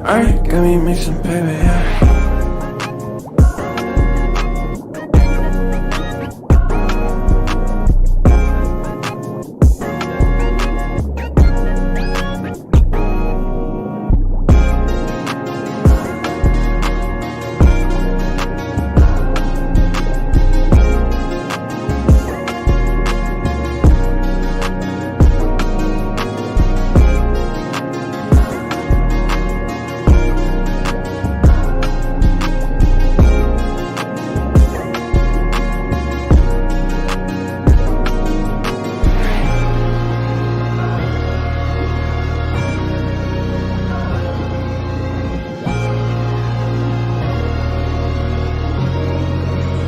Alright, got me mixing paper, yeah.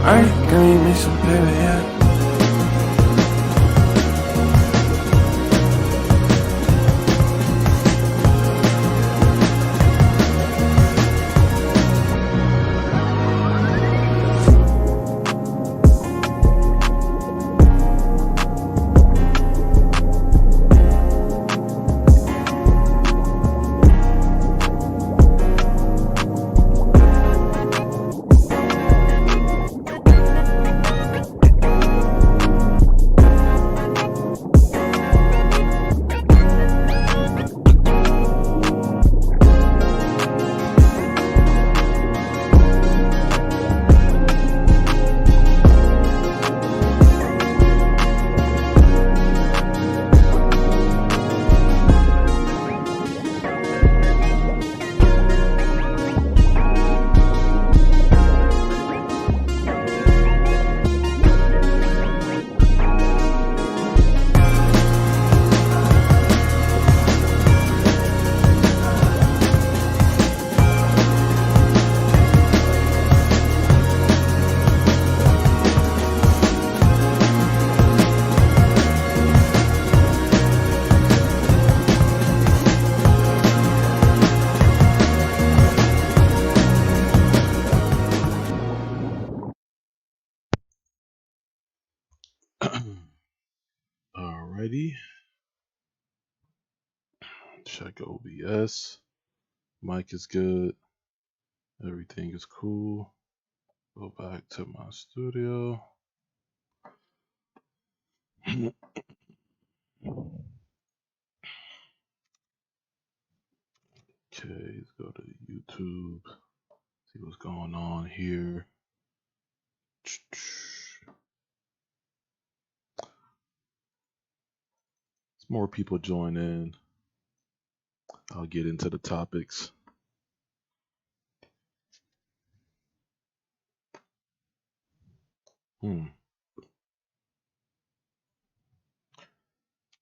Alright, got me mixing paper, yeah. Alrighty, check OBS. Mic is good. Everything is cool. Go back to my studio. Okay, let's go to YouTube. See what's going on here. As more people join in, I'll get into the topics.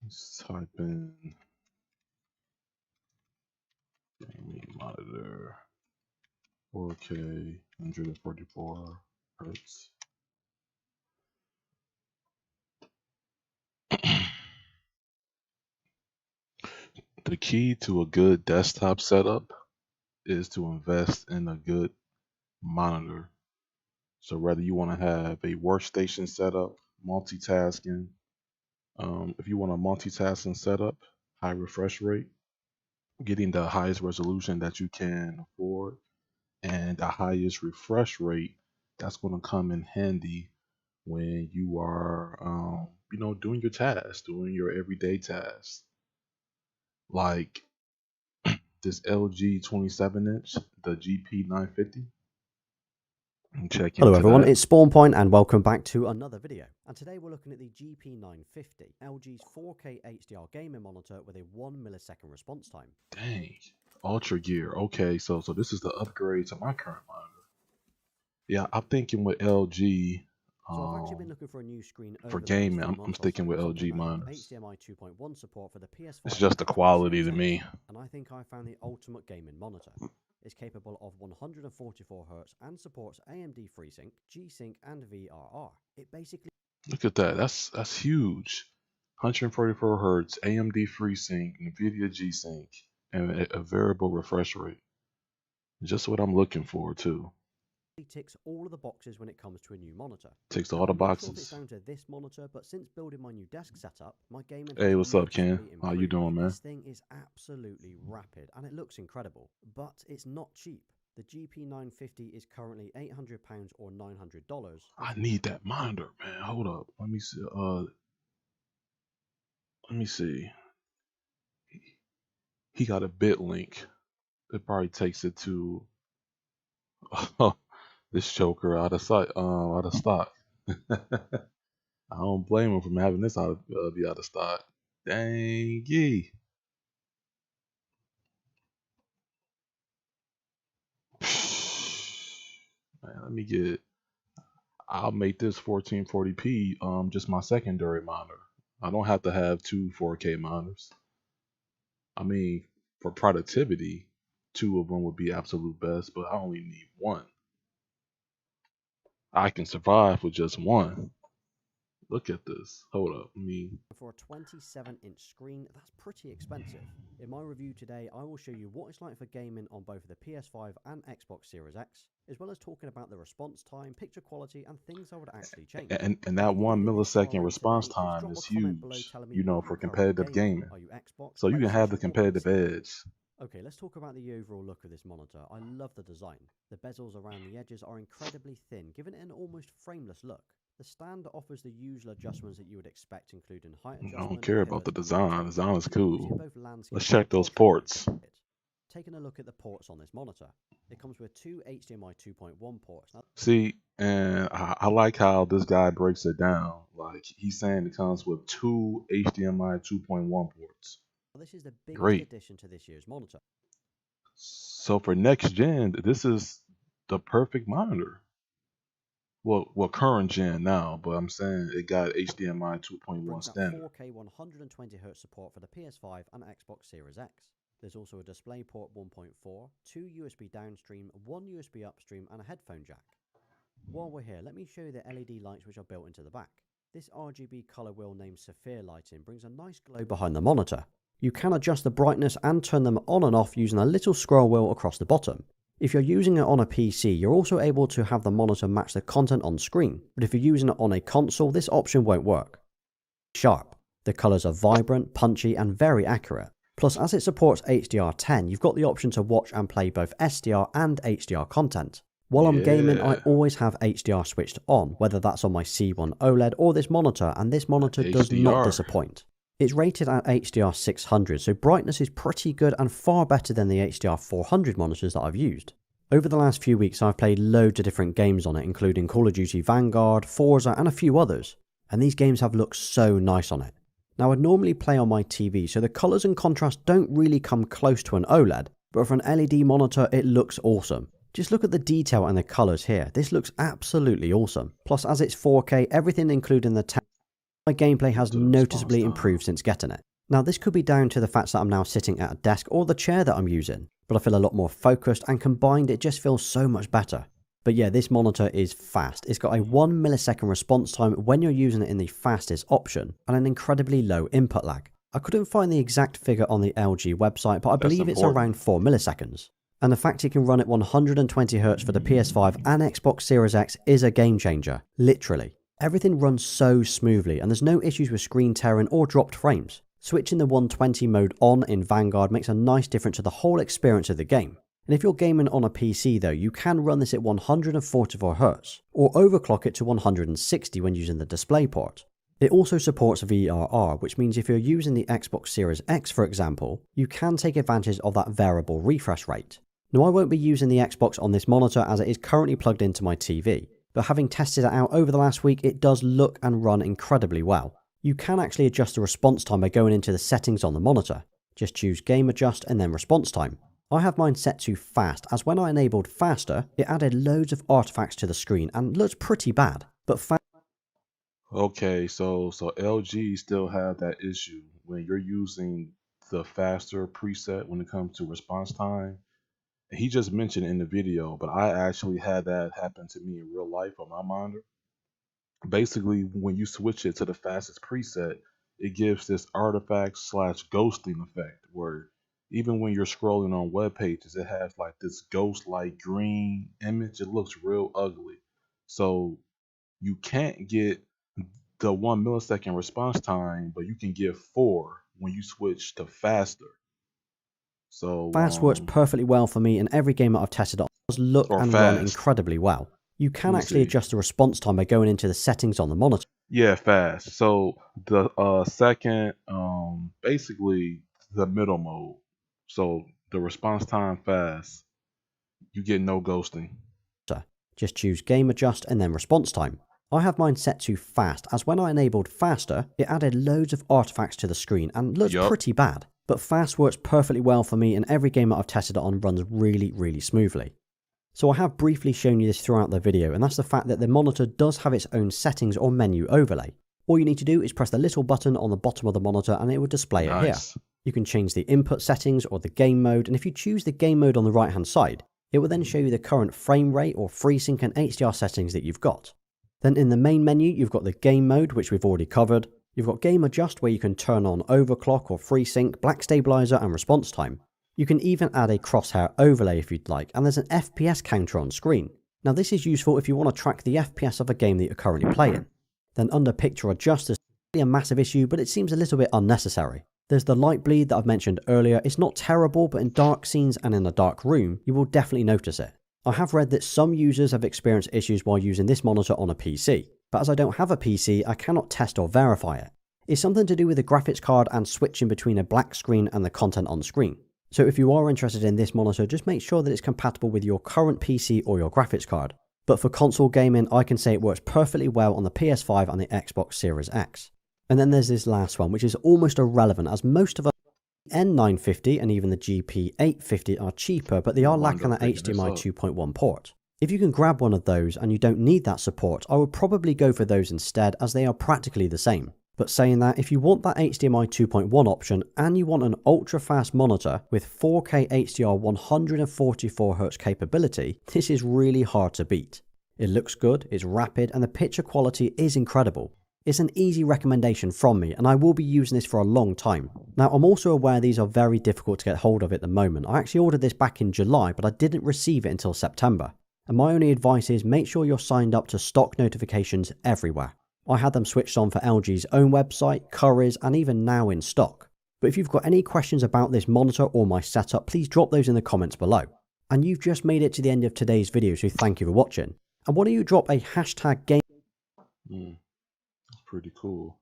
Let's type in gaming monitor 4K 144 hertz. The key to a good desktop setup is to invest in a good monitor. So whether you want to have a workstation setup, multitasking, if you want a multitasking setup, high refresh rate, getting the highest resolution that you can afford, and the highest refresh rate, that's going to come in handy when you are, doing your tasks, doing your everyday tasks. Like this LG 27-inch, the GP950. Check Hello into everyone, that. it's SpawnPoint and welcome back to another video. And today we're looking at the GP950, LG's 4K HDR gaming monitor with a 1 millisecond response time. Dang, Ultra Gear. Okay, so this is the upgrade to my current monitor. Yeah, I'm thinking with LG. So I've actually been looking for a new screen for over gaming. the last few I'm months sticking or with so, LG something that had monitors. HDMI 2.1 support for the PS5. It's just the quality to me. And I think I found the ultimate gaming monitor. It's capable of 144 Hz and supports AMD FreeSync, G-Sync and VRR. It basically... Look at that. That's huge. 144 Hz, AMD FreeSync, NVIDIA G-Sync, and a variable refresh rate. Just what I'm looking for too. ticks all of the boxes when it comes to a new monitor. Ticks Now, all the I'm not sure if it's boxes. down to this monitor, but since building my new desk setup, my gaming Hey, has what's up, Ken? noticeably How you improved. doing, man? This thing is absolutely rapid and it looks incredible, but it's not cheap. The GP950 is currently £800 or $900. I need that monitor, man. Hold up. Let me see. Let me see. He got a bit link. It probably takes it to this choker out of sight, out of stock. I don't blame him for having this be out of stock. Dang ye. Man, let me get. I'll make this 1440p just my secondary monitor. I don't have to have two 4K monitors. I mean, for productivity, two of them would be absolute best, but I only need one. I can survive with just one. Look at this. Hold up. For a 27-inch screen, that's pretty expensive. In my review today, I will show you what it's like for gaming on both the PS5 and Xbox Series X, as well as talking about the response time, picture quality, and things I would actually change. And If that you 1 made it this far millisecond in response today, please time drop a is comment below huge, telling me you know, what for you're currently competitive gaming on. gaming. Are you Xbox, So you can have the PlayStation, or competitive PC? edge. Okay, let's talk about the overall look of this monitor. I love the design. The bezels around the edges are incredibly thin, giving it an almost frameless look. The stand offers the usual adjustments that you would expect, including height I don't adjustment, care about pivot, the and design. rotate. Design is You can use it in cool. both landscape Let's and check those portrait ports. mode. Taking a look at the ports on this monitor, it comes with two HDMI 2.1 ports. Now, See, and I like how this guy breaks it down. Like, he's saying it comes with two HDMI 2.1 ports. this is the biggest Great. addition to this year's monitor. So for next gen, this is the perfect monitor. Well, current gen now, but I'm saying it got HDMI 2.1 Brings that standard. 4K 120Hz support for the PS5 and Xbox Series X. There's also a DisplayPort 1.4, two USB downstream, one USB upstream, and a headphone jack. While we're here, let me show you the LED lights which are built into the back. This RGB color wheel named Sapphire Lighting brings a nice glow behind the monitor. You can adjust the brightness and turn them on and off using a little scroll wheel across the bottom. If you're using it on a PC, you're also able to have the monitor match the content on screen, but if you're using it on a console, this option won't work. Sharp. The colors are vibrant, punchy, and very accurate. Plus, as it supports HDR10, you've got the option to watch and play both SDR and HDR content. While I'm gaming, I always have HDR switched on, whether that's on my C1 OLED or this monitor, and this monitor does not disappoint. It's rated at HDR 600, so brightness is pretty good and far better than the HDR 400 monitors that I've used. Over the last few weeks, I've played loads of different games on it, including Call of Duty Vanguard, Forza, and a few others, and these games have looked so nice on it. Now, I'd normally play on my TV, so the colours and contrast don't really come close to an OLED, but for an LED monitor, it looks awesome. Just look at the detail and the colours here. This looks absolutely awesome. Plus, as it's 4K, everything including the text, my gameplay has noticeably improved since getting it. Now, this could be down to the fact that I'm now sitting at a desk or the chair that I'm using, but I feel a lot more focused, and combined it just feels so much better. But yeah, this monitor is fast. It's got a 1 millisecond response time when you're using it in the fastest option, and an incredibly low input lag. I couldn't find the exact figure on the LG website, but I believe it's around 4 milliseconds. And the fact it can run at 120Hz for the PS5 and Xbox Series X is a game changer, literally. Everything runs so smoothly, and there's no issues with screen tearing or dropped frames. Switching the 120 mode on in Vanguard makes a nice difference to the whole experience of the game. And if you're gaming on a PC though, you can run this at 144Hz, or overclock it to 160 when using the DisplayPort. It also supports VRR, which means if you're using the Xbox Series X for example, you can take advantage of that variable refresh rate. Now, I won't be using the Xbox on this monitor as it is currently plugged into my TV, but having tested it out over the last week, it does look and run incredibly well. You can actually adjust the response time by going into the settings on the monitor. Just choose Game Adjust and then Response Time. I have mine set to Fast, as when I enabled Faster, it added loads of artifacts to the screen and looked pretty bad, but Okay, so LG still have that issue when you're using the faster preset when it comes to response time. He just mentioned in the video, but I actually had that happen to me in real life on my monitor. Basically, when you switch it to the fastest preset, it gives this artifact slash ghosting effect where even when you're scrolling on web pages, it has like this ghost like green image. It looks real ugly. So you can't get the 1 millisecond response time, but you can get 4 when you switch to faster. So Fast works perfectly well for me in every game that I've tested. It does look or and run fast. incredibly well. You Let can me actually see. adjust the response time by going into the settings on the monitor. Yeah, fast. So the second, basically the middle mode. So the response time fast. You get no ghosting. Just choose Game Adjust and then Response Time. I have mine set to Fast, as when I enabled Faster, it added loads of artifacts to the screen and looks Yup. pretty bad. But Fast works perfectly well for me, and every game that I've tested it on runs really smoothly. So I have briefly shown you this throughout the video, and that's the fact that the monitor does have its own settings or menu overlay. All you need to do is press the little button on the bottom of the monitor and it will display it here. Nice. You can change the input settings or the game mode, and if you choose the game mode on the right hand side, it will then show you the current frame rate or FreeSync and HDR settings that you've got. Then in the main menu, you've got the game mode, which we've already covered. You've got Game Adjust, where you can turn on overclock or FreeSync, black stabilizer and response time. You can even add a crosshair overlay if you'd like, and there's an FPS counter on screen. Now this is useful if you want to track the FPS of a game that you're currently playing. Then under Picture Adjust, there's a massive issue, but it seems a little bit unnecessary. There's the light bleed that I've mentioned earlier. It's not terrible, but in dark scenes and in a dark room, you will definitely notice it. I have read that some users have experienced issues while using this monitor on a PC, but as I don't have a PC, I cannot test or verify it. It's something to do with the graphics card and switching between a black screen and the content on screen. So if you are interested in this monitor, just make sure that it's compatible with your current PC or your graphics card. But for console gaming, I can say it works perfectly well on the PS5 and the Xbox Series X. And then there's this last one, which is almost irrelevant, as most of us N950 and even the GP850 are cheaper, but they are lacking that HDMI 2.1 port. If you can grab one of those and you don't need that support, I would probably go for those instead, as they are practically the same. But saying that, if you want that HDMI 2.1 option and you want an ultra fast monitor with 4K HDR 144Hz capability, this is really hard to beat. It looks good, it's rapid, and the picture quality is incredible. It's an easy recommendation from me, and I will be using this for a long time. Now, I'm also aware these are very difficult to get hold of at the moment. I actually ordered this back in July, but I didn't receive it until September. And my only advice is make sure you're signed up to stock notifications everywhere. I had them switched on for LG's own website, Currys, and even now in stock. But if you've got any questions about this monitor or my setup, please drop those in the comments below. And you've just made it to the end of today's video, so thank you for watching. And why don't you drop a hashtag game. That's pretty cool.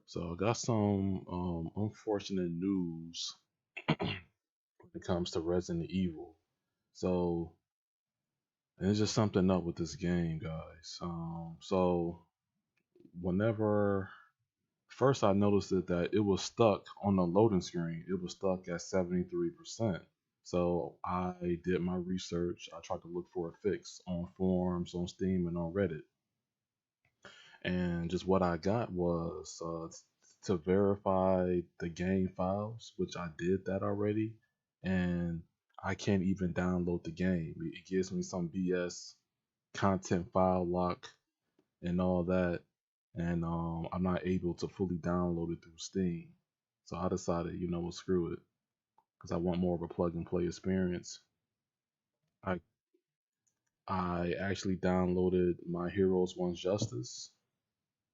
So I got some unfortunate news when it comes to Resident Evil. So there's just something up with this game, guys. So whenever first I noticed that it was stuck on the loading screen. It was stuck at 73%. So I did my research. I tried to look for a fix on forums, on Steam, and on Reddit. And just what I got was to verify the game files, which I did that already, and I can't even download the game. It gives me some BS content file lock and all that, and I'm not able to fully download it through Steam. So I decided, well, screw it, because I want more of a plug and play experience. I I actually downloaded My Heroes One Justice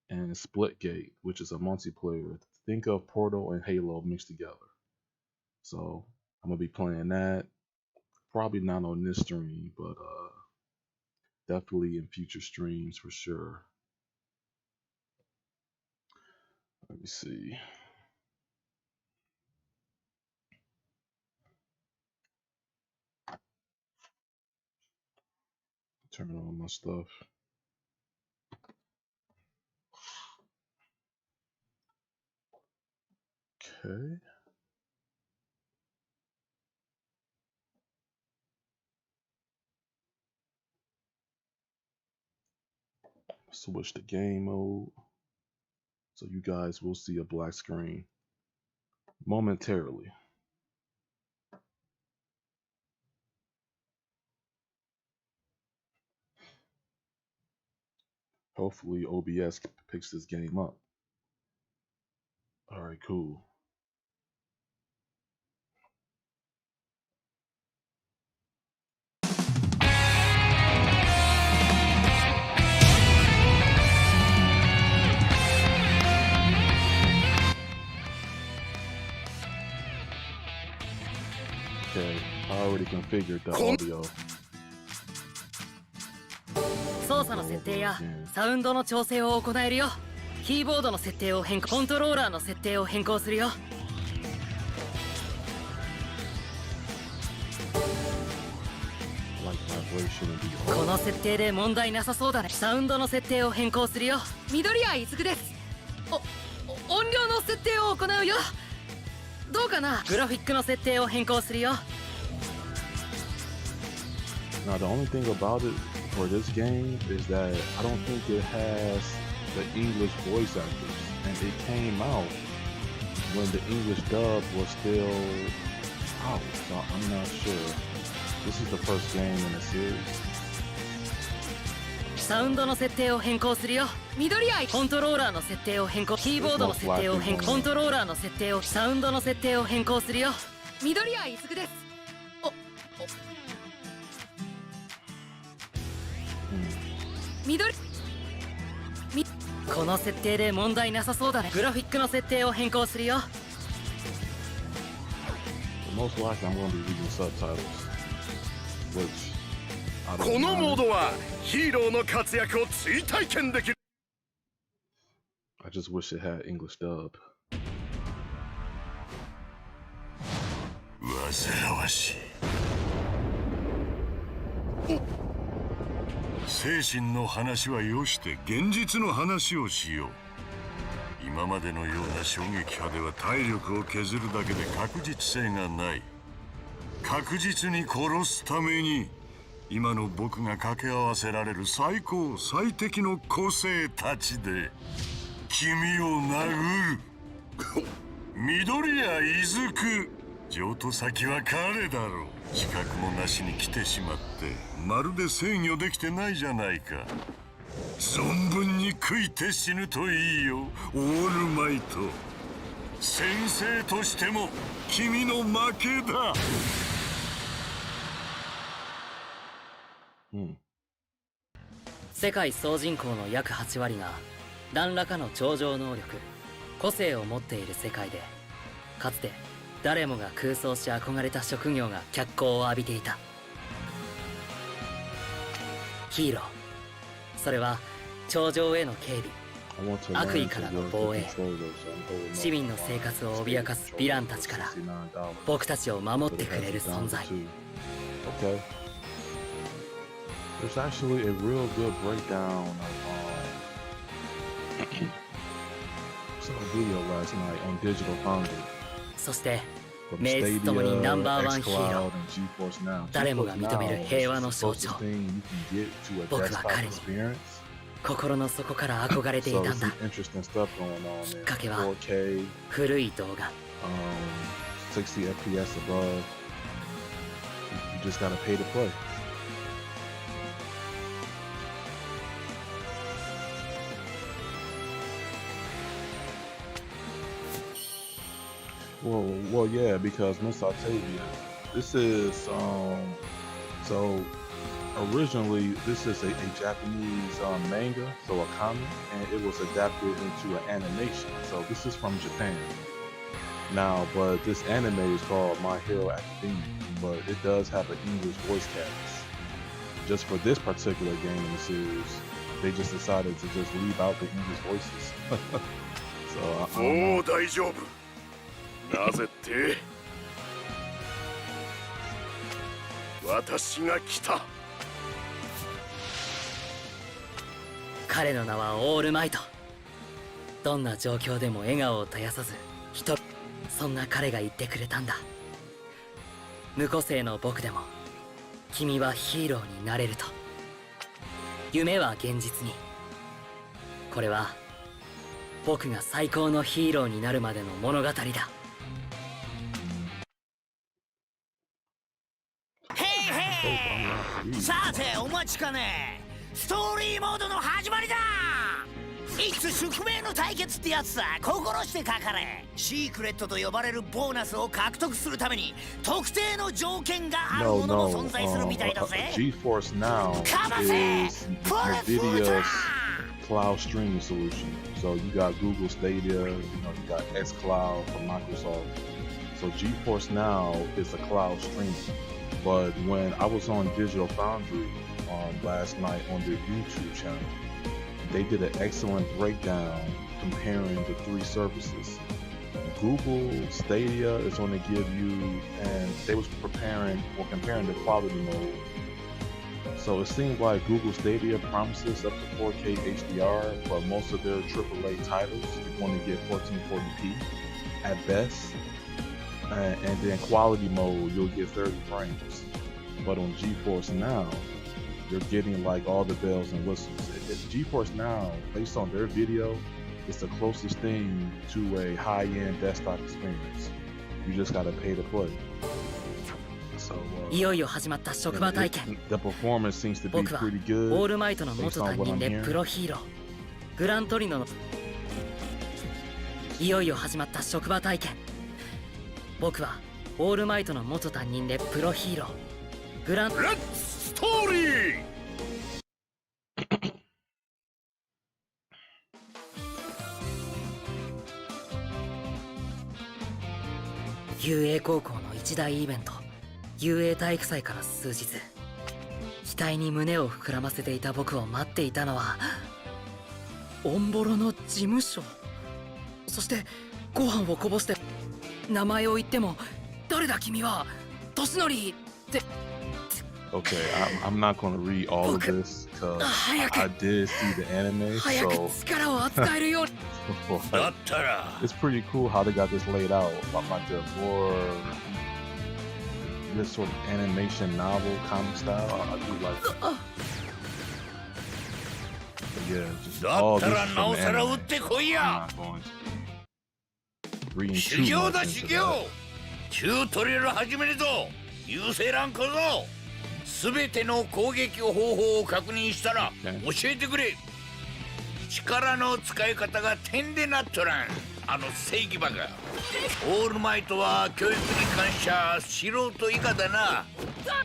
and Splitgate, which is a multiplayer. Think of Portal and Halo mixed together. So I'm gonna be playing that. Probably not on this stream, but definitely in future streams for sure. Let me see. Turn on my stuff. Okay. Switch to game mode. So you guys will see a black screen momentarily. Hopefully OBS picks this game up. Alright, cool. Okay, I already configured the audio. 操作の設定やサウンドの調整を行えるよ。キーボードの設定を変更、コントローラーの設定を変更するよ。 Like vibration and be この設定で問題なさそうだね。サウンドの設定を変更するよ。緑谷いつくです。音量の設定を行うよ。どうかな。グラフィックの設定を変更するよ。 Now the only thing about it for this game is that I don't think it has the English voice actors, and it came out when the English dub was still out, so I'm not sure. This is the first game in the series. サウンドの設定を変更するよ。緑谷コントローラーの設定を変更、キーボードの設定を変更、コントローラーの設定を、サウンドの設定を変更するよ。緑谷いつくです。緑この設定で問題なさそうだね。グラフィックの設定を変更するよ。 Most likely I'm going to be reading subtitles, which I こ don't のモー mind. ドはヒーローの活躍を追体験できる。 I just wish it had English dub. 煩わしい。精神の話はよして現実の話をしよう。今までのような衝撃波では体力を削るだけで確実性がない。確実に殺すために今の僕が掛け合わせられる最高最適の個性たちで君を殴る。緑谷いずく。譲渡先は彼だろう。資格もなしに来てしまってまるで制御できてないじゃないか。存分に食いて死ぬといいよ、オールマイト。先生としても君の負けだ。世界総人口の約8割が何らかの超常能力、個性を持っている世界で、かつて誰もが空想し憧れた職業が脚光を浴びていた。ヒーロー、それは頂上への警備、 I want to 悪 learn 意から to の work 防 the 衛、 controllers and hold 市民の生活を脅かすヴィランたちから僕たちを守ってくれる存在。 Okay. There's actually a real good breakdown of saw a video last night on Digital Foundry. そして From 名実ともにナン Stadia, バーワンヒーロ xCloud, ー、 and GeForce Now. 誰もが認める GeForce 平和 Now の is 象 the 徴。 closest thing you can get to a 僕は desktop 彼に experience. 心の底から憧れてい So た there's んだ。 some interesting stuff going on きっ there. かけは 4K, 古い動画。 60 FPS above. You just gotta pay to play. Well, yeah, because Miss Octavia, this is so originally this is a Japanese manga, so a comic, and it was adapted into an animation. So this is from Japan now, but this anime is called My Hero Academia, but it does have an English voice cast. Just for this particular game in the series, they just decided to just leave out the English voices. So I don't know. もう大丈夫。なぜって私が来た。彼の名はオールマイト。どんな状況でも笑顔を絶やさず人、そんな彼が言ってくれたんだ。無個性の僕でも君はヒーローになれると。夢は現実に。これは僕が最高のヒーローになるまでの物語だ。さてお待ちかね。ストーリーモードの始まりだ。いつ宿命の対決ってやつさ。心してかかれ。シークレットと呼ばれるボーナスを獲得するために特定の条件がある No, ものも no. 存在するみたいだぜ。 GeForce Now かませ is プレフー NVIDIA's タ cloud streaming solution. So you got Google Stadia, you got xCloud from Microsoft. So So GeForce Now is a cloud streaming. But when I was on Digital Foundry last night on their YouTube channel, they did an excellent breakdown comparing the three services. Google Stadia is going to give you, and they was comparing the quality mode. So it seems like Google Stadia promises up to 4K HDR, but most of their AAA titles you're going to get 1440p at best. And then quality mode, you'll get 30 frames. But on GeForce Now, you're getting like all the bells and whistles. GeForce Now, based on their video, is the closest thing to a high-end desktop experience. You just gotta pay to play. So, いよいよ始まった職場体験。 the performance seems to be 僕は pretty オー good. ルマイトの元担任でプロヒーローグラントリノのいよいよ始まった職場体験。僕はオールマイトの元担任でプロヒーローグランレッツストーリー。UA 高校の一大イベント UA 体育祭から数日、期待に胸を膨らませていた僕を待っていたのはオンボロの事務所。そしてご飯をこぼして名前を言っても誰だ君は年寄りって。 Okay, I'm not gonna read all of this because I did see the anime, 早く so 力を扱えるように。だったら it's pretty cool how they got this laid out. Like the more this sort of animation novel comic style. I do like it. But yeah, just だ all った this ら is な from お the さら打 anime. ってこい I'm や。 not going to be reading 修 too 行 much だ into 修 that. 行。チュートリアル始めるぞ。優勢欄小僧。すべての攻撃方法を確認したら教えてくれ。力の使い方が点でなっとらん。あの正義バカ。オールマイトは教育に関しゃ素人以下だな。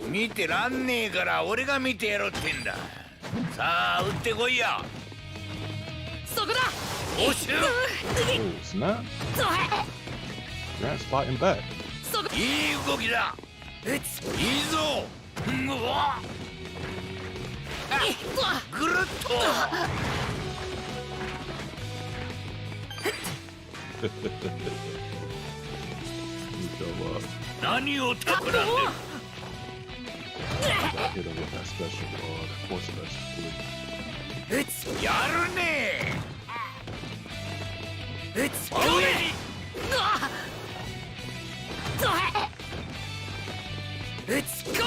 見てらんねえから俺が見てやろうってんだ。さあ打ってこいや。そこだ。おしゅう。 Oh, snap. Grant's fighting back. いい動きだ。いいぞ。うわ。ぐるっと。 何を企んでる。 Got hit him with that special, that force special. やるねえ。上に。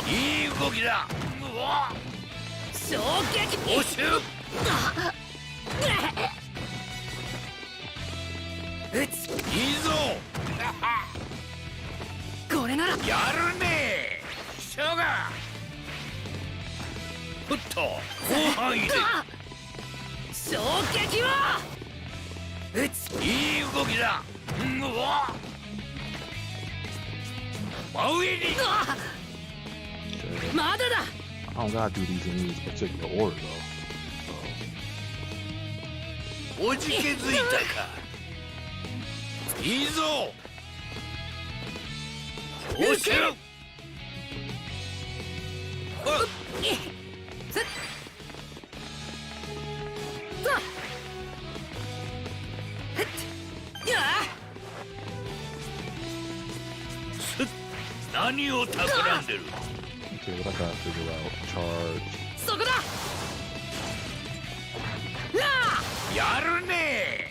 いい動きだ。うわ。衝撃。おしゅう。いいぞ。これならやるねえ。しょうが。ふっと広範囲で。衝撃は。いい動きだ。うわ。真上に。 Okay. まだだ。 I don't gotta do these in any particular order though. おじけづいたか。いいぞ。おしゅう。何を企んでる。 Okay, what I gotta figure out? Charge. そこだ。やるねえ。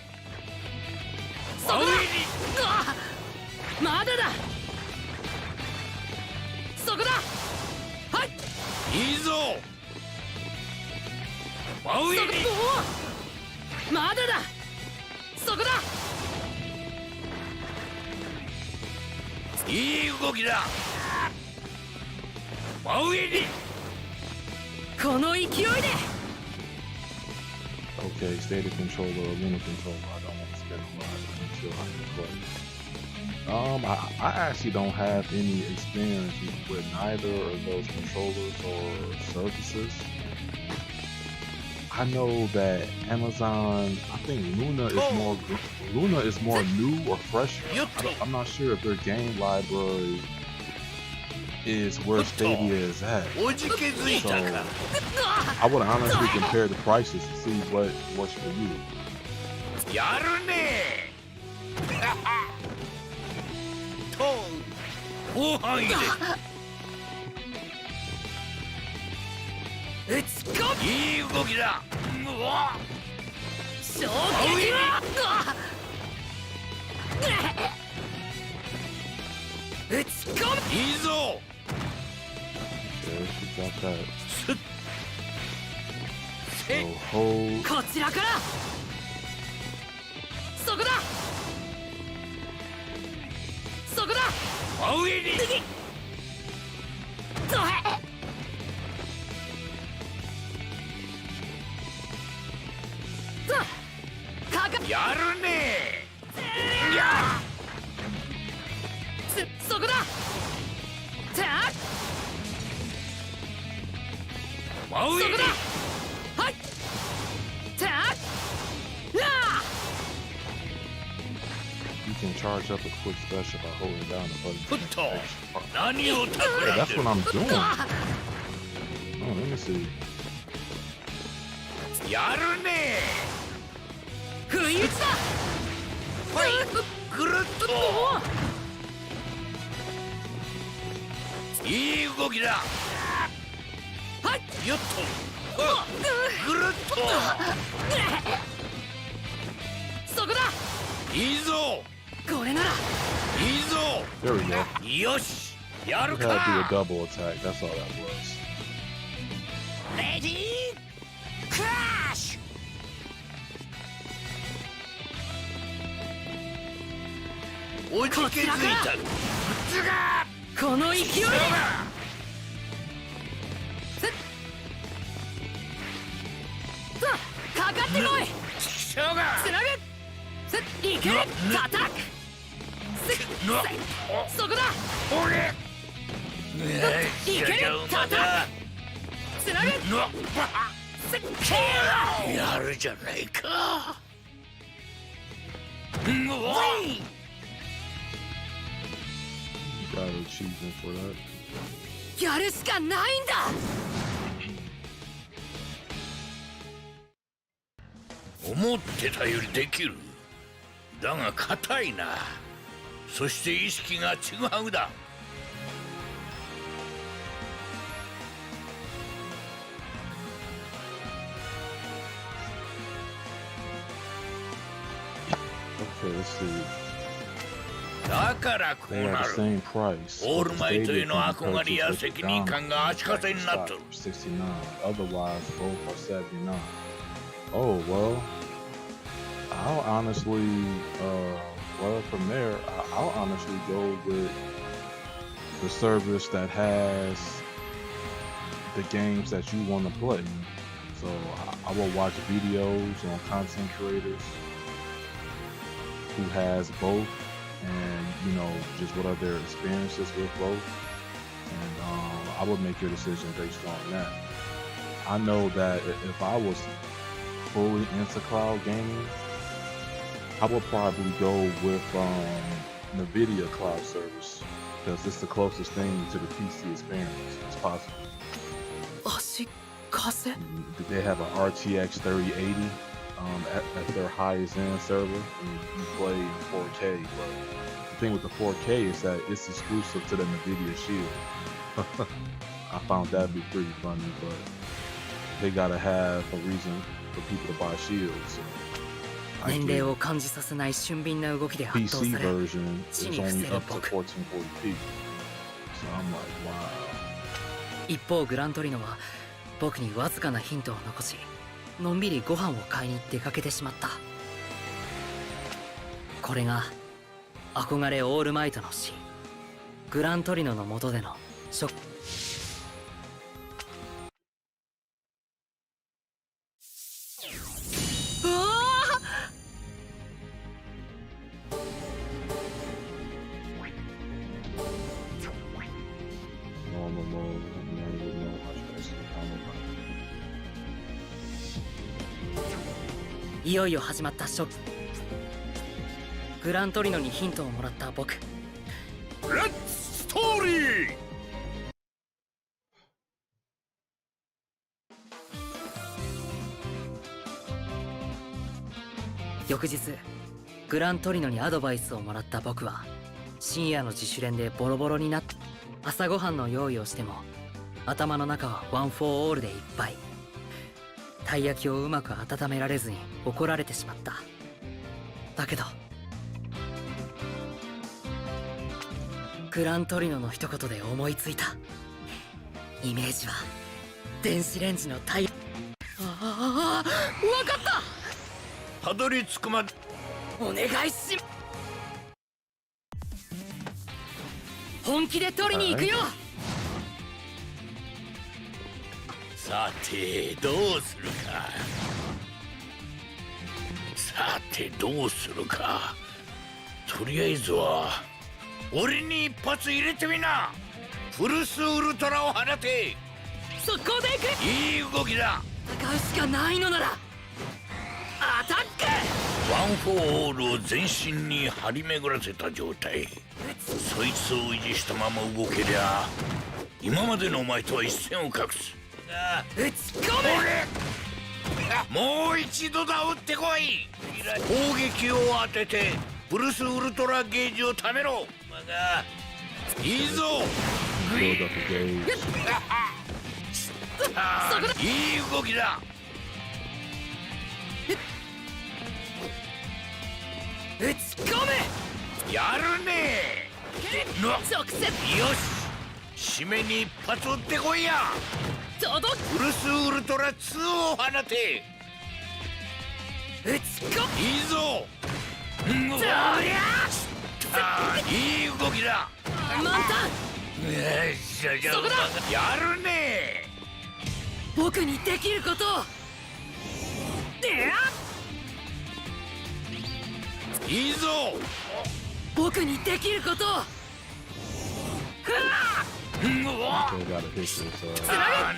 真上に。まだだ。そこだ。はい。いいぞ。真上に。まだだ。そこだ。いい動きだ。真上に。この勢いで。 Okay, stated controller, lunar controller. I don't want to spend a lot until I can play. I actually don't have any experience with neither of those controllers or services. I know that Amazon, I think Luna is more new or fresher. I'm not sure if their game library is where Stadia is at. So I would honestly compare the prices to see what works for you. やるねと後半入れ打ち込みいい動きだうわ衝撃は打ち込みいいぞ Okay, she got that. So hold. こちらからそこだそこだ真上にどへかかやるねやそこだた真上にそこだはいたや You can charge up a quick special by holding down the button. ふっと何を Yeah, 企 that's ん what で I'm doing. Oh, let me see. るやるね不意打ちだはいぐるっといい動きだはいよっとぐるっとそこだいいぞこれならいいぞ There we go. よしやる You had to do a か double attack. That's all that was. レディークラッシュおじけづいたつがこの勢いでさあかかってこいしょうがつなぐいけ叩くそこだ俺いけ叩くつなぐやるじゃないかうわ You got an achievement for that. やるしかないんだ思ってたよりできるだが硬いなそして意識がちぐはぐだ Okay, let's see. だからこう They な are the る same price. オー but ル the マイトへ Stadia の can be 憧れや purchased with 責 the 任感 download が足かせ in になっ stock とる for $69. Otherwise, both are $79. Oh well. I'll honestly, well, from there, I'll honestly go with the service that has the games that you want to play. So I will watch videos on content creators who has both, and you know, just what are their experiences with both, and I would make your decision based on that. I know that if I was fully into cloud gaming, I would probably go with NVIDIA cloud service because it's the closest thing to the PC experience as possible. 足かせ They have an RTX 3080 at their highest end server, and you play in 4K. But the thing with the 4K is that it's exclusive to the NVIDIA Shield. I found that to be pretty funny, but they gotta have a reason for people to buy Shields. So I 年 get 齢を感じさせない俊敏な動きで圧倒 PC され version is 地に伏 only せる up to 僕 1440p. So I'm like, wow. 一方グラントリノは僕にわずかなヒントを残しのんびりご飯を買いに出かけてしまったこれが憧れオールマイトの死グラントリノの下でのショックうわあ Normal mode, manual mode, I should actually download いよいよ始まった初期。グラントリノにヒントをもらった僕。レッツストーリー。翌日グラントリノにアドバイスをもらった僕は深夜の自主練でボロボロになって、朝ごはんの用意をしても頭の中はワン・フォー・オールでいっぱい。たい焼きをうまく温められずに怒られてしまった。だけどグラントリノの一言で思いついた。イメージは電子レンジのタイヤ。ああ、わかった。たどり着くまでお願いし。本気で取りに行くよ。さてどうするか。さてどうするか。とりあえずは俺に一発入れてみな。フルスウルトラを放て。速攻で行く。いい動きだ。戦うしかないのならアタック。ワン・フォー・オールを全身に張り巡らせた状態。そいつを維持したまま動けりゃ今までのお前とは一線を画す。打ち込め。もう一度だ。撃ってこい。攻撃を当ててプルスウルトラゲージをためろ。いいぞ。 Build up the gauge. いい動きだ。打ち込め。やるね。直接。よし、締めに一発撃ってこいや。届く。プルスウルトラ2を放て。打ち込め。いいぞ。そりゃいい動きだ。満タン。そこだ。やるね。僕にできることを。いいぞ。僕にできることを。Still got a hit this.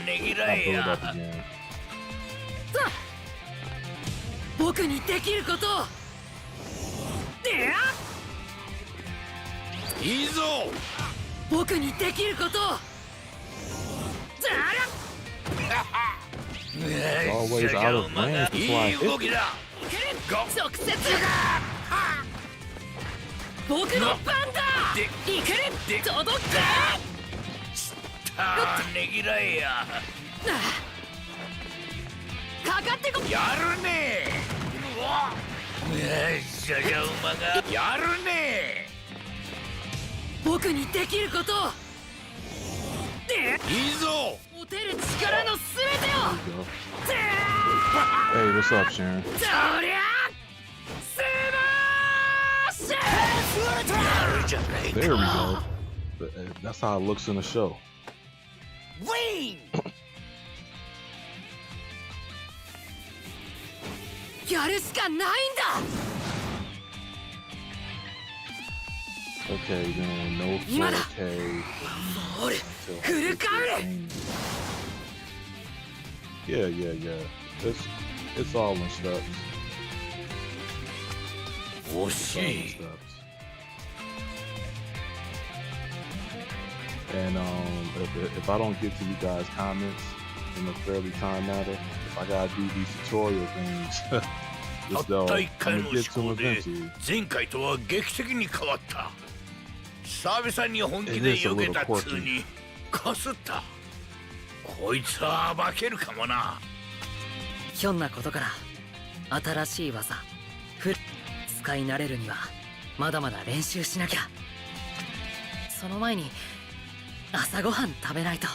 ねぎら I'll え build や。 up again. 僕にできることを。いいぞ。僕にできることを。Always out of range before I いい hit. 動きだ。直接。僕の番だ。いける。届け。ねぎらえや。かかってこ。やるね。馬がやるね。僕にできることを。いいぞ。持てる力のすべてを。 Hey, what's up, Sharon? そりゃスマッシュ。やるじゃない There we か。 go. That's how it looks in the show. ウィン。やるしかないんだ。 Okay, then no 今だ。 4K. 俺 till フルカウル。 Yeah, yeah, yeah. It's all in steps. 惜 It's し all in い。 steps. And if I don't get to you guys' comments in a fairly time matter, if I gotta do these tutorial things, た just った I'm 一回 gonna の get 試 to 行 them で eventually. 前回とは劇的に変わった。久々に本気で避けたっつうにかすった。こいつは化けるかもな。ひょんなことから新しい技使い慣れるにはまだまだ練習しなきゃ。その前に朝ごはん食べないと。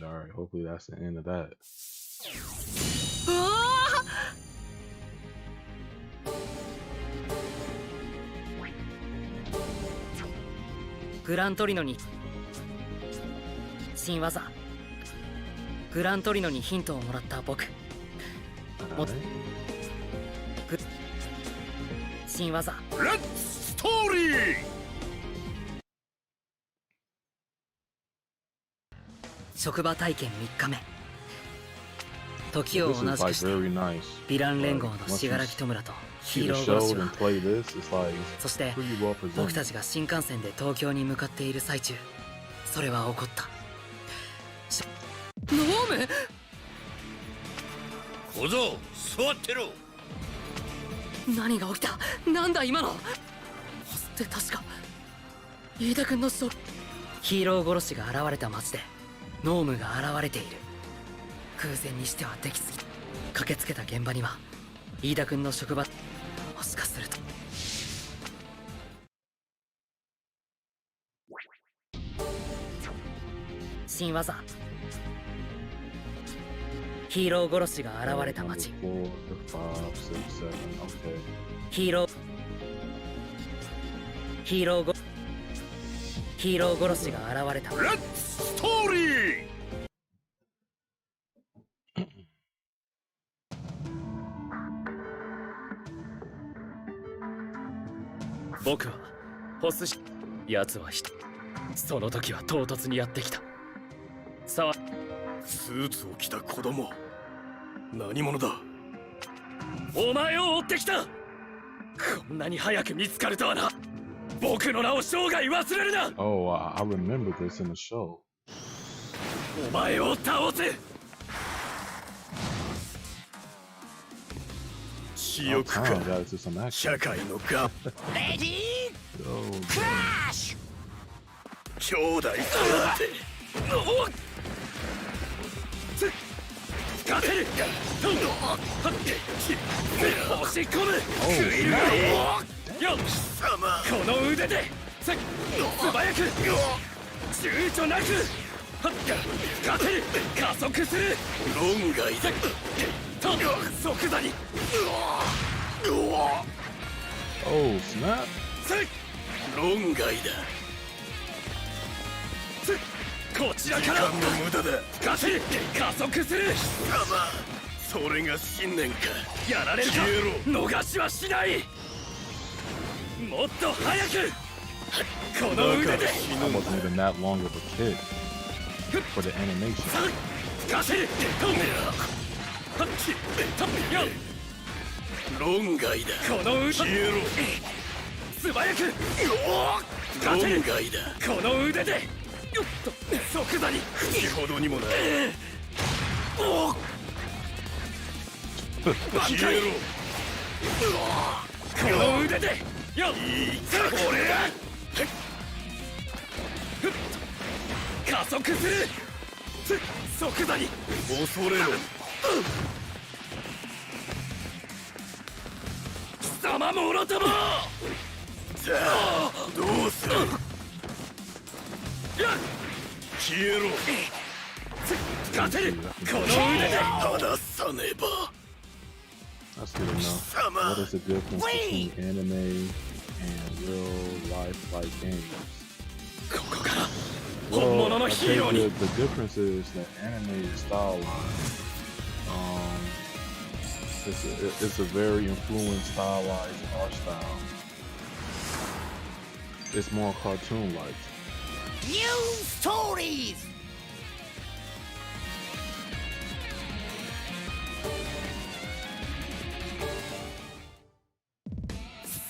Alright, hopefully that's the end of that. うわーグラントリノに新技グラントリノにヒントをもらった僕。 Alright. 新技レッツストーリー。職場体験3日目。時を This 同 is じく like して very nice. ヴィラン連合の Like, once 信 you 楽弔とヒ see ーロ the ー殺し show は and play this, it's like そして pretty well 僕た presented. ちが新幹線で東京に向かっている最中それは起こったノーム小僧座ってろ。何が起きたなんだ今のって確か飯田君のヒーロー殺しが現れた街でノームが現れている偶然にしてはできすぎ駆けつけた現場には飯田君の職場もしかすると新技ヒーロー殺しが現れた Number 街 4, 5, 6, 7. Okay. ヒーロー殺しが現れたレッツストーリー。僕はホスし奴はその時は唐突にやってきたさあスーツを着た子供。何者だ。お前を追ってきたこんなに早く見つかるとはな僕の名を生涯忘れるな Oh, I remember this in the show. お前を倒せ私 Oh, 欲 Tom か got into some action. 社会のガレディー Oh, クラッシュ。兄弟となって勝てる押し込む oh, よっ様。この腕で素早く躊躇なく勝てる加速する論外だ。と即座に oh, snap. 論外だ。こちらから時間の無駄だ。勝てる加速する様。それが信念か。やられるか消えろ。逃しはしないもっと早くこの腕で I wasn't even that long of a kid for the animation. 勝てるよ論外だ。この腕消えろ。素早く勝てる論外だ。この腕でよっと即座に口ほどにもない。消えろ。この腕でよっこれだ。加速する即座に恐れろ。貴様もろともさあどうする。消えろ。勝てるこの腕で離さねば。 That's good enough. What is the difference between anime and real life like games? ここから本 Well, 物の I ヒーロー think に the difference is that anime is stylized. It's a very influenced, stylized art style. It's more cartoon-like. ニューストーリーズ。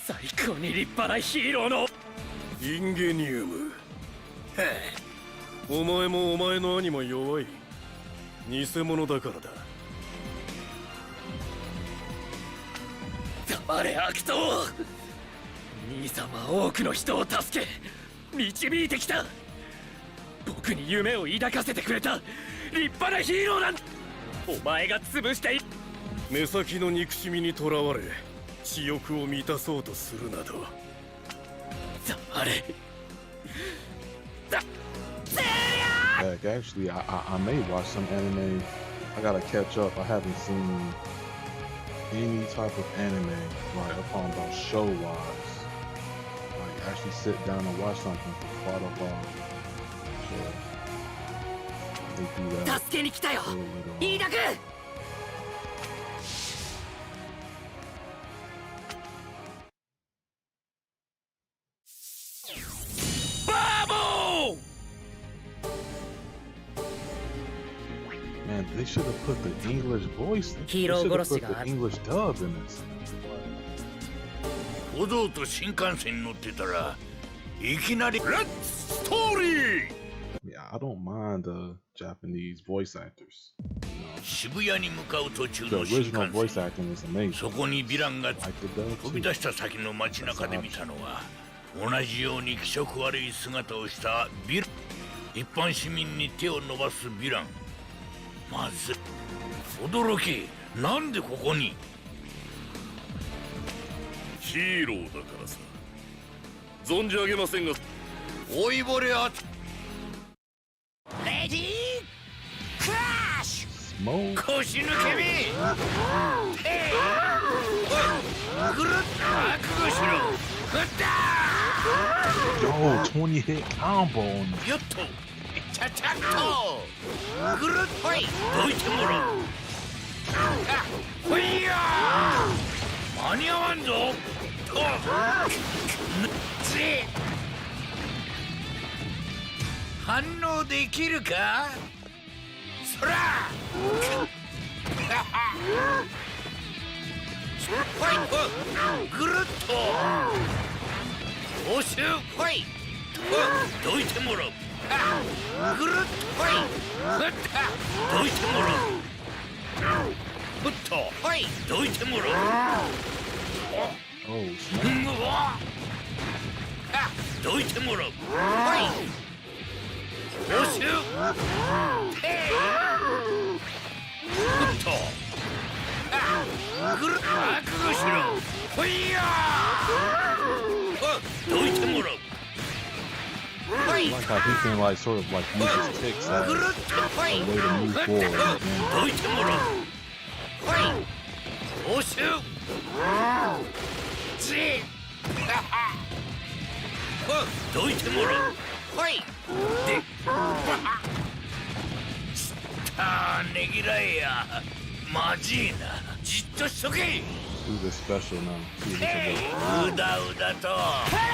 最高に立派なヒーローのインゲニウム。はあ、お前もお前の兄も弱い。偽物だからだ。黙れ悪党兄さんは多くの人を助け導いてきた僕に夢を抱かせてくれた立派なヒーローなんだお前が潰してい目先の憎しみにとらわれ私欲を満たそうとするなど。黙れ Heck, actually, I may watch some anime. I gotta catch up. I haven't seen any type of anime, like I'm talking about show-wise. Like actually sit down and watch something for quite a while. So they do that. 助けに来たよ a little later on. 飯田君バーボー Man, they should have put the English voice. They Hero should have put Goroshi the English dub in this. おどうと新幹線に乗ってたらいきなりレッツストーリー Yeah, I don't mind the Japanese voice actors. 渋谷に向かう途中 The の新 original 幹 voice 線 acting is amazing. そこにヴィランが Like the dub 飛び too. 出した先の街中で見たのは同じように気色悪い姿をしたヴィラン一般市民に手を伸ばすヴィランまず驚きなんでここにヒーローだからさ存じ上げませんが老いぼれあレディークラッシ Smoke. ュ腰抜けめへいぐるっと覚悟しろふった Yo, 20 hit combo on this. よっとちゃちゃっとぐるっとほいどいてもらうあほいや間に合わんぞとぜ反応できるかそらほいぐるっと押収ほいどいてもらうぐるっとほいふったどいてもらうふっとほいどいてもらう Oh, う snap. わあどいてもらうほい押収へいふっとあぐるっと覚悟しろほいやどいてもらう I like how he can like sort of like use his kicks as a way to move forward. in the game. どいてもらうはい押収じどいてもらうはいでしたねぎらえやまじいなじっとしとけ Do this special now. See if it can work. うだうだとカラ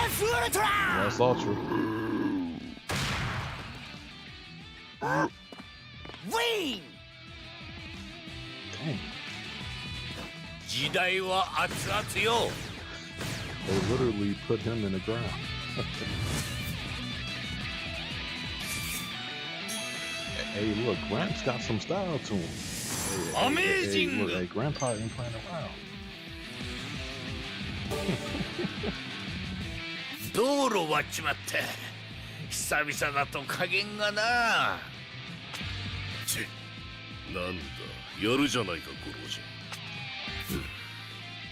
フウルトラ That's ultra. ウィン Dang. 時代は熱々よ They literally put him in the ground. Hey, look, Gramps got some style to him. Hey, Amazing. Hey, look, hey, Grandpa ain't playing around. 道路割っちまって久々だと加減がなチェなんだやるじゃないか五郎人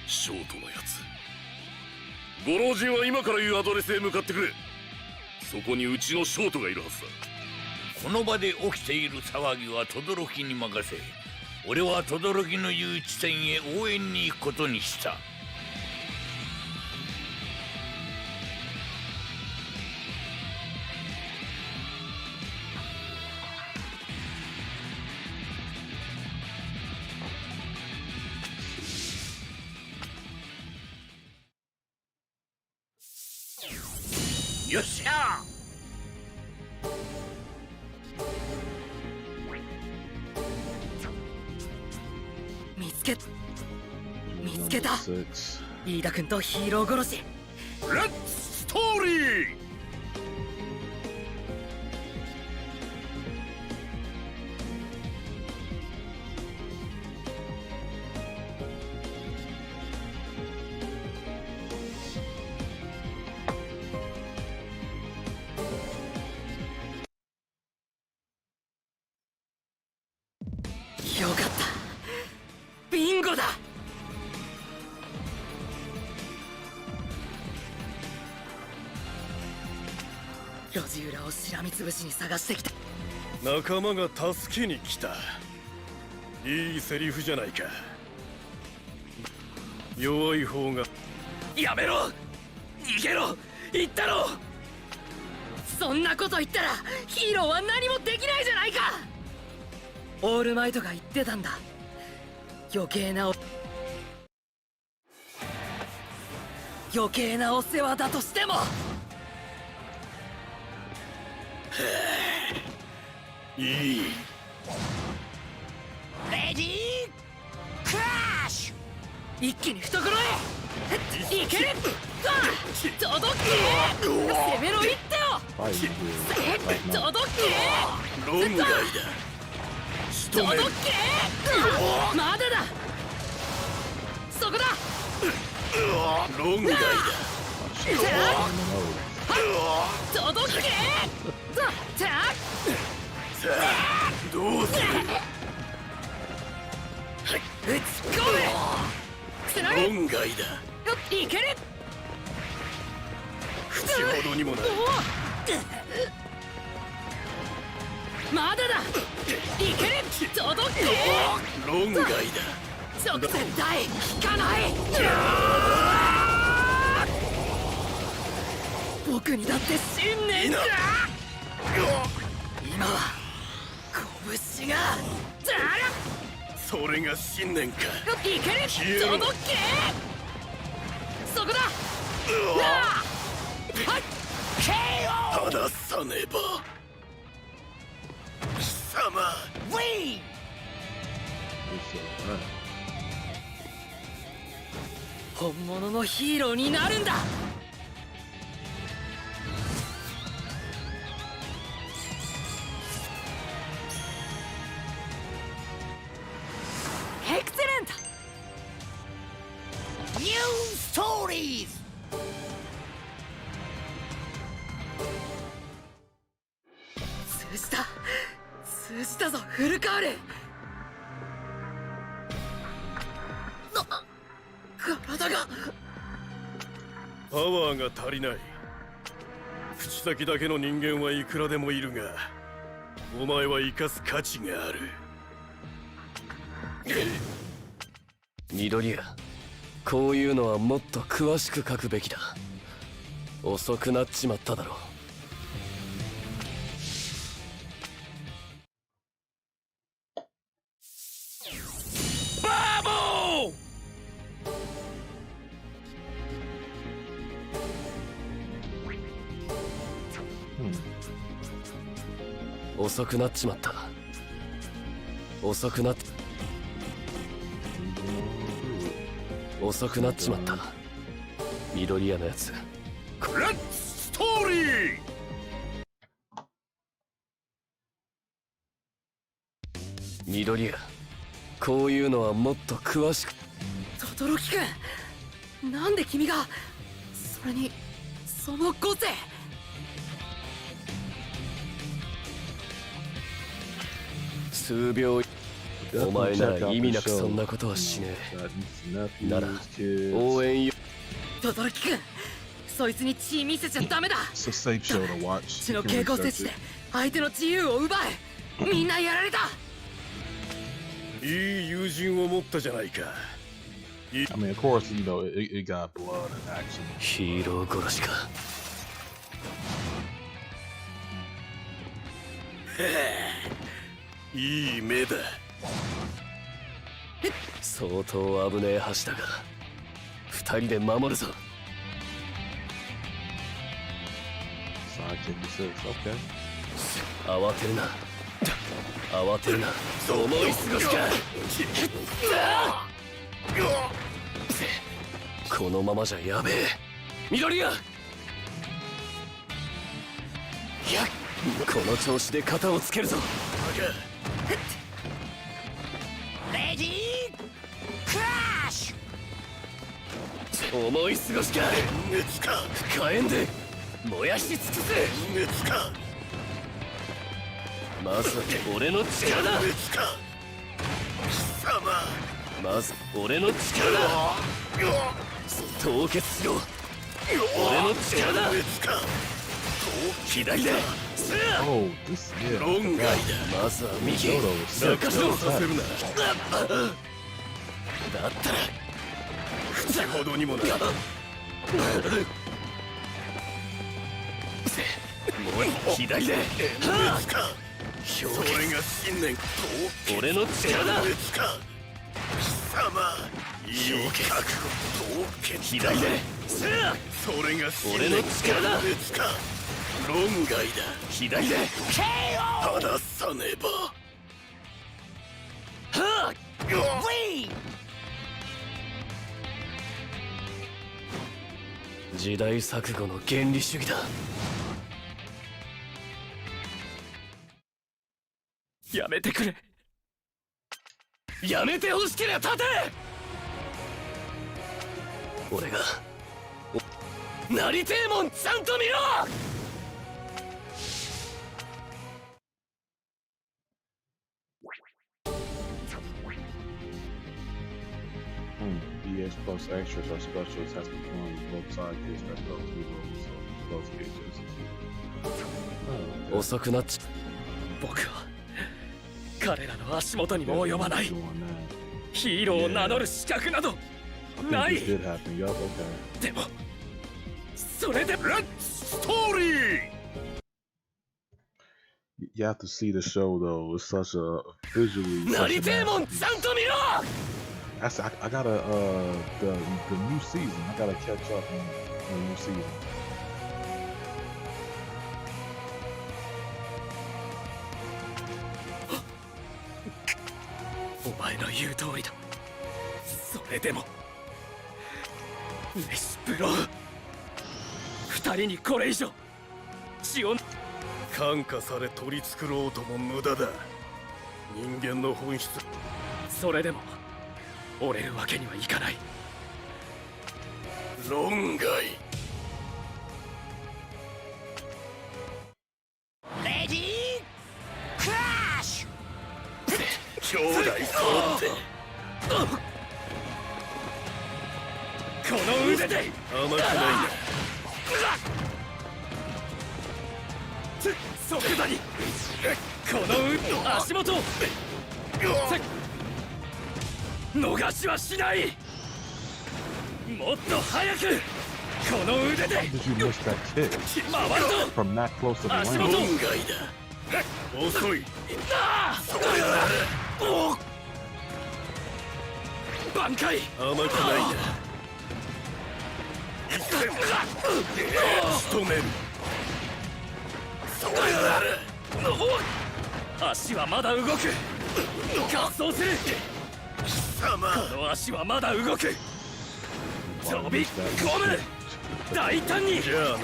ショートのやつご老人は今から言うアドレスへ向かってくれそこにうちのショートがいるはずだこの場で起きている騒ぎは轟に任せ俺は轟の言う地点へ応援に行くことにしたよっしゃ見つけた Number 6. 飯田君とヒーロー殺しレッツストーリーよかったビンゴだ路地裏をしらみつぶしに探してきた仲間が助けに来たいいセリフじゃないか弱い方がやめろ逃げろ言ったろそんなこと言ったらヒーローは何もできないじゃないかオールマイトが言ってたんだ余計なお世話だとしてもいいレディークラッシュ。一気に懐へいける。届け攻めろ一手を Fighting good right now. 届け論外だ。届けまだだ。そこだ。論外だ。届けどうする。突っ込めつなぐ。論外だ。いける。口ほどにもない。まだだ。いける。届け論外だ。直線対引かない。僕にだって信念が。今は拳がそれが信念か。いける。消えろ。届けそこだ。はい KO。 たださねば貴様。ウィン。 This is right. 本物のヒーローになるんだ。エクセレント。ニューストーリーズ。通じたぞフルカール。体がパワーが足りない。口先だけの人間はいくらでもいるが、お前は生かす価値がある。緑谷、こういうのはもっと詳しく書くべきだ。遅くなっちまっただろう。遅くなっちまった。遅くなっちまった。緑谷のやつ。レッツストーリー。緑谷、こういうのはもっと詳しく。轟くん、なんで君が。それにその個性。数秒。お前なら意味なくそんなことはしねえ。なら応援よ。轟くん、そいつに血見せちゃダメだ。 It's a safe show to watch. 血 You の can 蛍光 research 摂取 it. で相手の自由を奪う。みんなやられた。いい友人を持ったじゃないか。 I mean, of course, you know, it got blood and action. ヒーロー殺しか。いい目だ。相当危ねえ橋だが、二人で守るぞ。Sidekick assists. Okay. 慌てるな。慌てるな。思い過ごしか。このままじゃやべえ。緑谷、いや、この調子で肩をつけるぞ。レディークラッシュ。思い過ごしか。熱か。火炎で燃やし尽くせ。熱か。まず俺の力だ。熱か。貴様。まず俺の力だ。凍結しろ。俺の力だ。熱か。左で。 Oh, this yeah. 論外だ。まずは右。 Dodo was sick. 中城させるな。だったら口ほどにもない。もう左で。熱か。それが信念。俺の力だ。熱か。貴様。いい覚悟。凍結。左で。それが信俺の念。力だ。熱か。論外だ。左で。たださねば。はあ、Wait! 時代錯誤の原理主義だ。やめてくれ。やめてほしけりゃ立て。俺がなりてえもんちゃんと見ろ。ES Plus extras are special attachments on both sidekicks that go through those gauges. 遅くなっち僕は彼らの足元にも及ばない。 Doing that. ヒーローを名乗る資格など I think な this い。 did happen. Yup, okay. でもそれでレッツストーリー You have to see the show though. It's such a visually. な Such り a てえもん masterpiece. ちゃんと見ろ。 I gotta the new season. I gotta catch up on the new season. お前の言う通りだ。それでもレシプロ二人にこれ以上血を感化され取り繕おうとも無駄だ。人間の本質。それでも折れるわけにはいかない。論外。レディークラッシュ。兄弟揃ってこの腕で甘くないな。即座にこの足元を逃しはしない。もっと早くこの腕で How did you miss that kick 回ると from that close to the 足 ring? 元論外だ。遅い。挽回甘くないな。仕留める。足はまだ動く。合走する。この足はまだ動く。飛び込む。大胆に。じゃあな。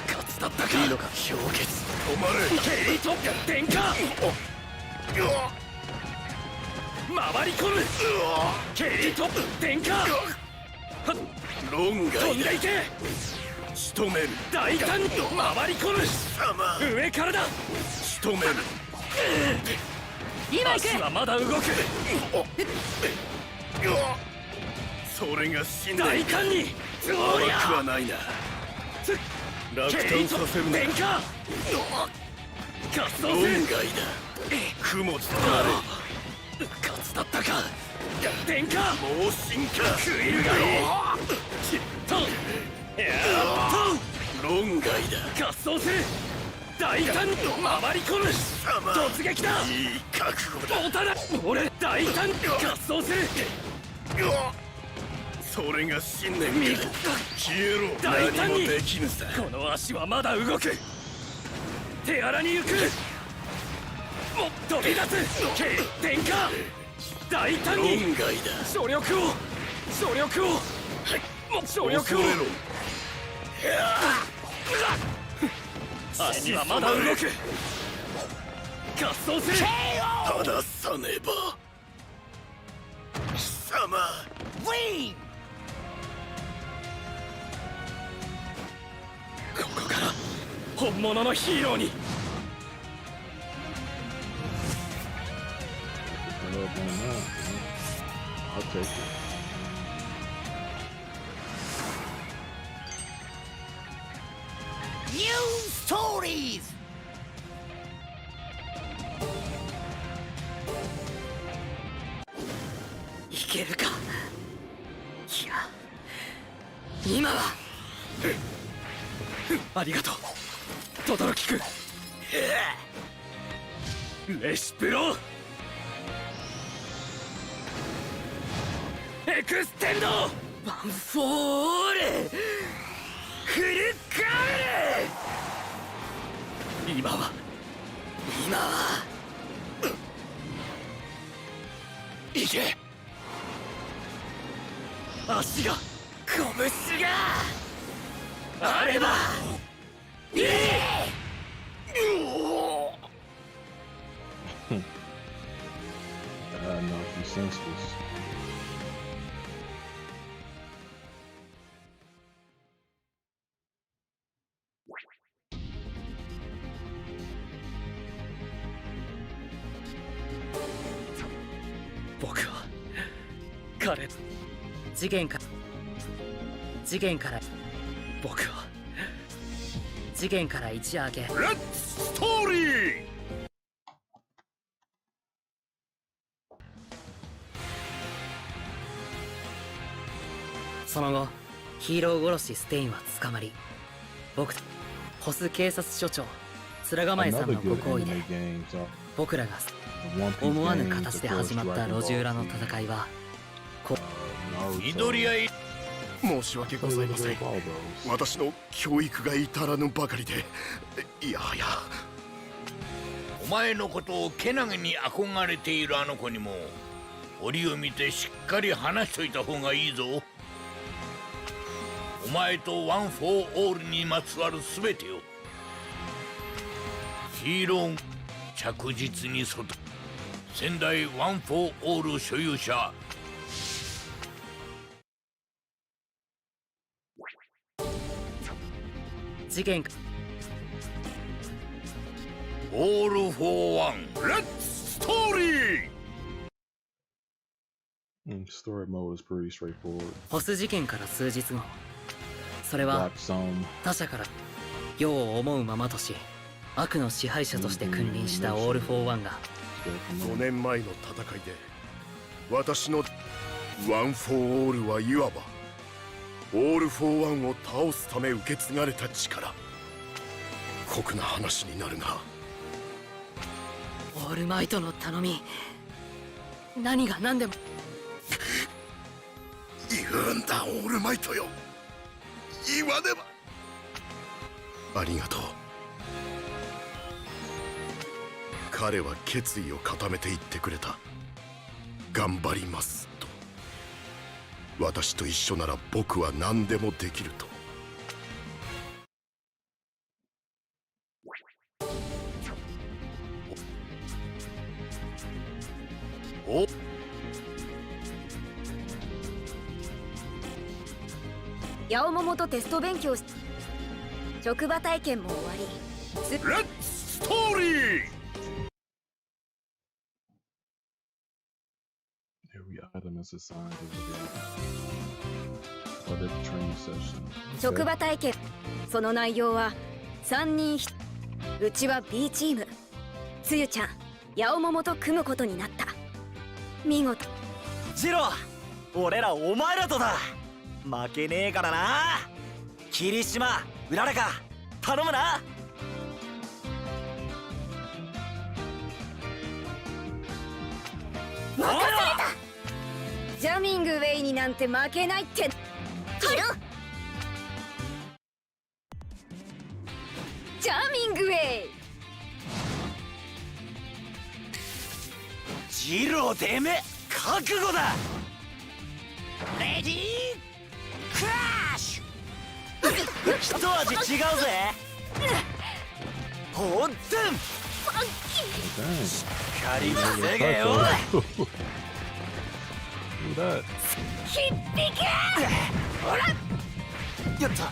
勝つだったか。いいのか。氷結。止まれ。蹴りと転換。回り込む。蹴りと転換。論外だ。飛んでいけ。仕留める。大胆に回り込む。上からだ。仕留める。今足はまだ動く。それが信念大胆に。甘くはないな。落蹴りと胆させるな。転換。合走する。論外だ。雲つか勝つだったか。転換。れ。猛進化。食いるがいい。とやっ論外だ。と合走する。大胆に回り込む。突撃だ。いい覚悟だ。おたら俺大胆に合走する。それが信念か。消えろ。大胆に何もできぬさ。この足はまだ動く。手荒に行く。もっ飛び出す。転換。大胆に論外だ。助力をもっ助力を。恐れろ。足はまだ動く。合走する。たださねば。貴様。ウィン。ここから本物のヒーローに。 I'll take it. New stories. いけるか。いや今はありがとう轟くん。レシプロエクステンドワン・フォールフルカール。今は行け。足が拳があればいい。Knock you senseless. 僕は彼次元から僕は次元から一夜明け、レッツストーリー。その後ヒーロー殺しステインは捕まり、僕ホス警察署長面構えさん Another のご good 厚意で anime game. So 僕らが One Piece 思わぬ games, 形で of course, 始まった Dragon 路地裏の Ball Z, 戦いは Naruto. 緑谷い申し訳ございません。 Dragon Ball Bros. 私の教育が至らぬばかりで、いやはや。お前のことをけなげに憧れているあの子にも折を見てしっかり話しといた方がいいぞ。お前とワン・フォー・オールにまつわる全てをヒーロー着実に外仙台ワン・フォー・オール所有者次元オール・フォー・ワン。レッツストーリー。Story mode is pretty straightforward. ホス事件から数日後、それは Black Some. 他者から世を思うままとし悪の支配者として君臨したオール・フォー・ワンが5年前の戦いで私のワン・フォー・オールはいわばオール・フォー・ワンを倒すため受け継がれた力。酷な話になるが、オールマイトの頼み、何が何でも言うんだオールマイトよ、言わねば。ありがとう。彼は決意を固めて言ってくれた。頑張りますと。私と一緒なら僕は何でもできると。お八尾桃とテスト勉強し、職場体験も終わり、レッツストーリー。 Every item is assigned over there. Or the training session. 職場体験。その内容は3人うちは B チーム、つゆちゃん八尾桃と組むことになった。見事。ジロー、俺らお前らとだ。負けねえからな。霧島、うららか頼むな。任された。ジャミングウェイになんて負けないって。ジャミングウェイ。ジローてめえ覚悟だ。レディークラッシュ。一味違うぜ。ほんとん。しっかり防げよ。 Do that. ひっぴけ。ほら。やった。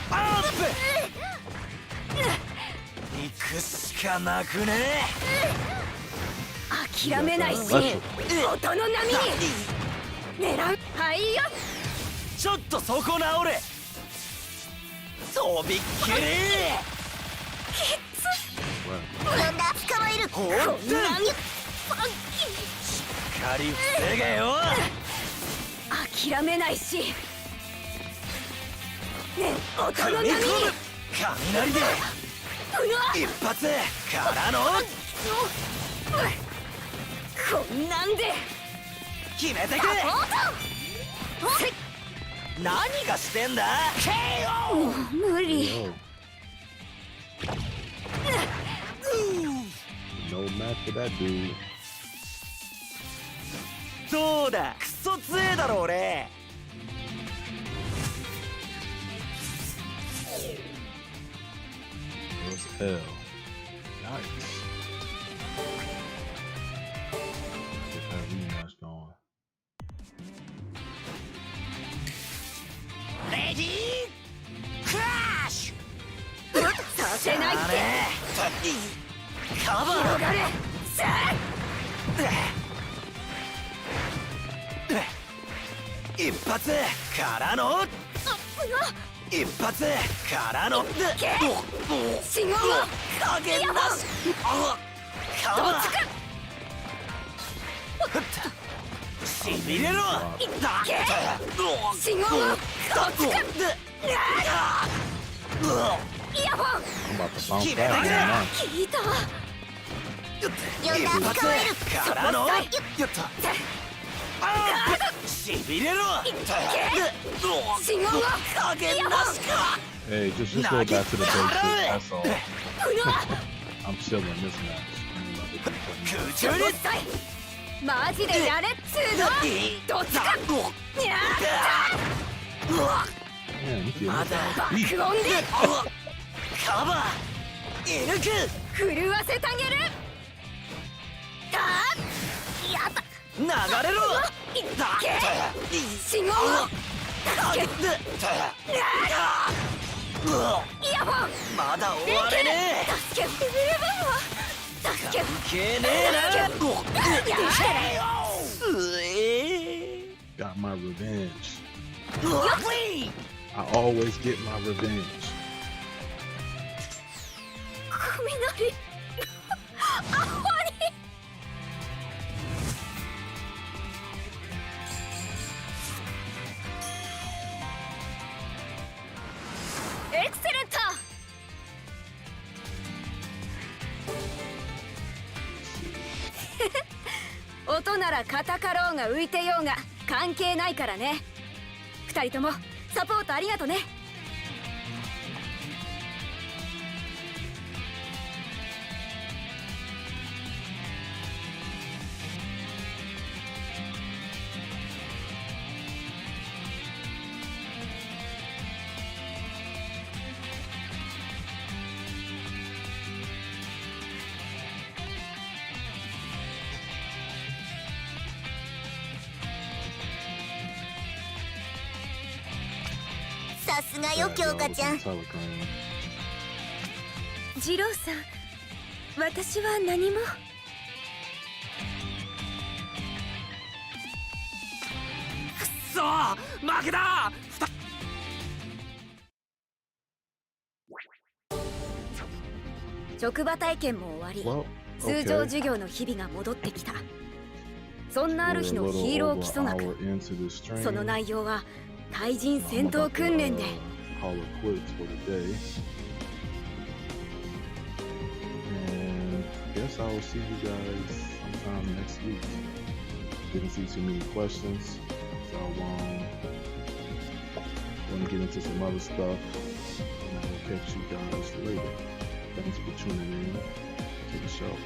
アップ。行くしかなくね。諦めないし、音の波に狙う。はいよ。ちょっとそこ直れ。とびっきり。なんだ捕まえる。ほんとん。しっかり防げよ。諦めないし。ね、音の波に。雷で一発からのこんなんで決めてくれ。何がしてんだ。もう無理。 No match for that dude. どうだ、クソ強えだろ俺。As hell. Yikes. Get that rematch going. Ready? Crash! させないってカバー広がれさ一発からの一発からの信号を加減なしカバーしびれろ信号をイヤホン I'm about to bounce back in a month. 聞いた一発からのしびれろ信号を加減なしか Hey, just go back to the basics. That's all. I'm chilling this match. I'm about to do something. 空中にマジでやれっつうのどっちかにゃMan, you feel まだ 爆音でカバー射抜く震わせてあげるたやだ流れろ信号をイヤホンまだ終われね助けてくれば助けえ関係ねえなやgot my revenge. I always get my revenge. 雷アホにエクセレント音なら硬かろうが浮いてようが関係ないからね。二人ともサポートありがとね。さすがよ京香ちゃん。二郎さん、私は何も。くそ負けだ職場体験も終わり、 Well, 通常 okay. 授業の日々が戻ってきた。そんなある We're 日 a の little ヒーロー over 基 an 礎学、 hour into the stream. その内容は対人 I'm 戦闘 about to, 訓練で call it quits for the day. And guess I will see you guys sometime next week. Didn't see too many questions, so want to get into some other stuff. And I will catch you guys later. Thanks for tuning in to the show.